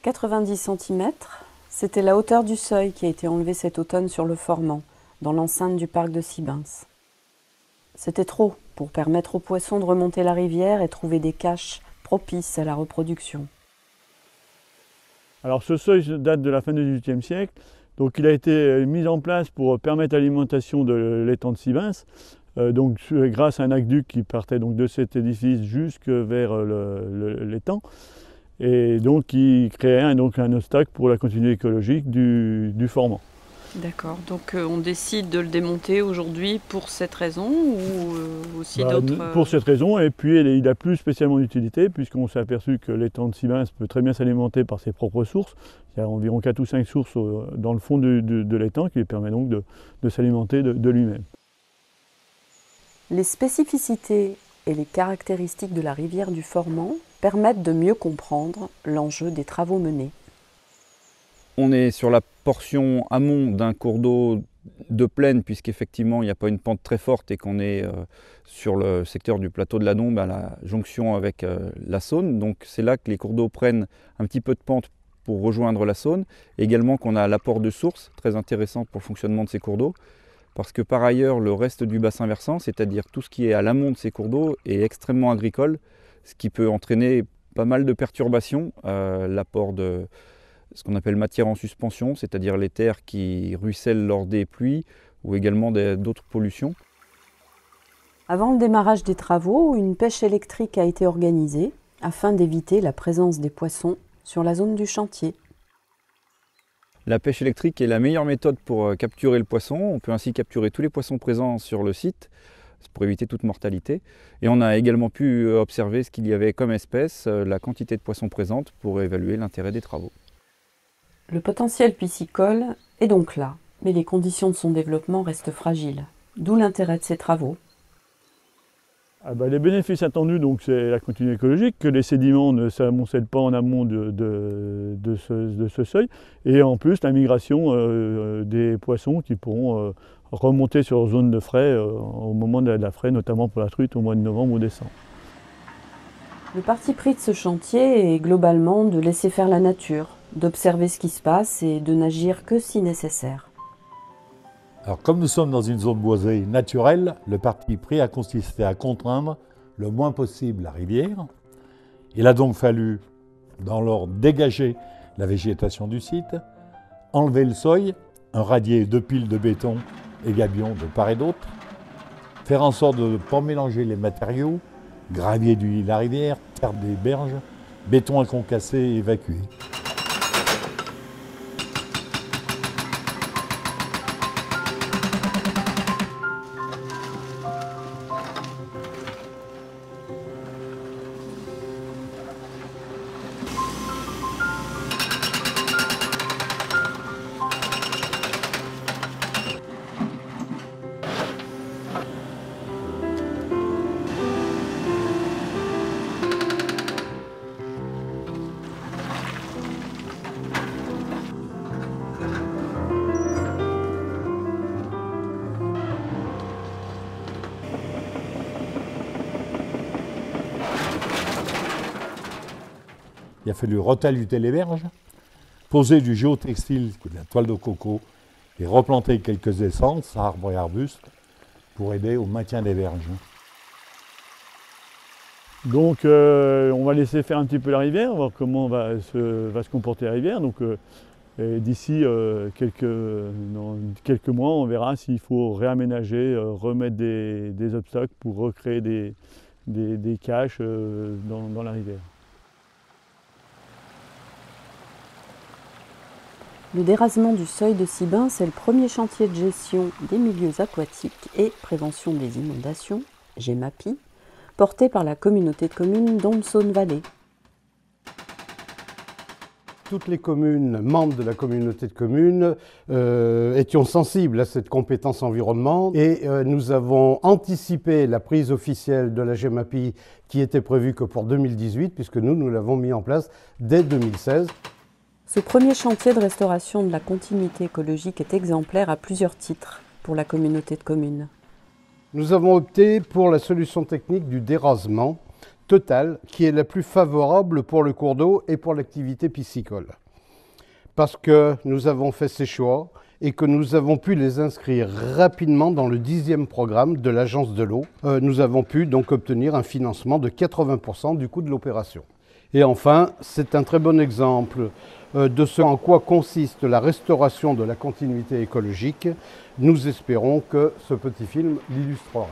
90 cm, c'était la hauteur du seuil qui a été enlevée cet automne sur le Formant, dans l'enceinte du parc de Sibens. C'était trop pour permettre aux poissons de remonter la rivière et trouver des caches propices à la reproduction. Alors ce seuil date de la fin du XVIIIe siècle, donc il a été mis en place pour permettre l'alimentation de l'étang de Sibens, grâce à un aqueduc qui partait donc de cet édifice jusque vers l'étang, et donc qui créait un obstacle pour la continuité écologique du Formant. D'accord, donc on décide de le démonter aujourd'hui pour cette raison ou aussi d'autres... Pour cette raison, et puis il n'a plus spécialement d'utilité puisqu'on s'est aperçu que l'étang de Sibens peut très bien s'alimenter par ses propres sources. Il y a environ 4 ou 5 sources dans le fond de l'étang qui lui permet donc de s'alimenter de lui-même. Les spécificités et les caractéristiques de la rivière du Formant permettent de mieux comprendre l'enjeu des travaux menés. On est sur la portion amont d'un cours d'eau de plaine, puisqu'effectivement il n'y a pas une pente très forte et qu'on est sur le secteur du plateau de la Dombe à la jonction avec la Saône. Donc c'est là que les cours d'eau prennent un petit peu de pente pour rejoindre la Saône. Également qu'on a l'apport de sources, très intéressant pour le fonctionnement de ces cours d'eau. Parce que par ailleurs, le reste du bassin versant, c'est-à-dire tout ce qui est à l'amont de ces cours d'eau, est extrêmement agricole, ce qui peut entraîner pas mal de perturbations, l'apport de ce qu'on appelle matière en suspension, c'est-à-dire les terres qui ruissellent lors des pluies ou également d'autres pollutions. Avant le démarrage des travaux, une pêche électrique a été organisée afin d'éviter la présence des poissons sur la zone du chantier. La pêche électrique est la meilleure méthode pour capturer le poisson. On peut ainsi capturer tous les poissons présents sur le site pour éviter toute mortalité. Et on a également pu observer ce qu'il y avait comme espèce, la quantité de poissons présentes pour évaluer l'intérêt des travaux. Le potentiel piscicole est donc là, mais les conditions de son développement restent fragiles. D'où l'intérêt de ces travaux. Les bénéfices attendus, c'est la continuité écologique, que les sédiments ne s'amoncellent pas en amont de ce seuil, et en plus la migration des poissons qui pourront remonter sur leur zone de frai au moment de la frai, notamment pour la truite au mois de novembre ou décembre. Le parti pris de ce chantier est globalement de laisser faire la nature, d'observer ce qui se passe et de n'agir que si nécessaire. Alors, comme nous sommes dans une zone boisée naturelle, le parti pris a consisté à contraindre le moins possible la rivière. Il a donc fallu, dans l'ordre, dégager la végétation du site, enlever le seuil, un radier 2 piles de béton et gabions de part et d'autre, faire en sorte de ne pas mélanger les matériaux, gravier du lit de la rivière, terre des berges, béton à concasser et évacué. Il a fallu retaluter les berges, poser du géotextile, de la toile de coco, et replanter quelques essences, arbres et arbustes, pour aider au maintien des berges. Donc on va laisser faire un petit peu la rivière, voir comment va se comporter la rivière. D'ici dans quelques mois, on verra s'il faut réaménager, remettre des obstacles pour recréer des caches dans la rivière. Le dérasement du seuil de Sibens est le premier chantier de gestion des milieux aquatiques et prévention des inondations, GEMAPI, porté par la communauté de communes Dombes-Saône-Vallée. Toutes les communes membres de la communauté de communes étions sensibles à cette compétence environnement et nous avons anticipé la prise officielle de la GEMAPI qui était prévue que pour 2018 puisque nous l'avons mis en place dès 2016. Ce premier chantier de restauration de la continuité écologique est exemplaire à plusieurs titres pour la communauté de communes. Nous avons opté pour la solution technique du dérasement totale qui est la plus favorable pour le cours d'eau et pour l'activité piscicole. Parce que nous avons fait ces choix et que nous avons pu les inscrire rapidement dans le 10e programme de l'Agence de l'eau. Nous avons pu donc obtenir un financement de 80% du coût de l'opération. Et enfin, c'est un très bon exemple de ce en quoi consiste la restauration de la continuité écologique. Nous espérons que ce petit film l'illustrera.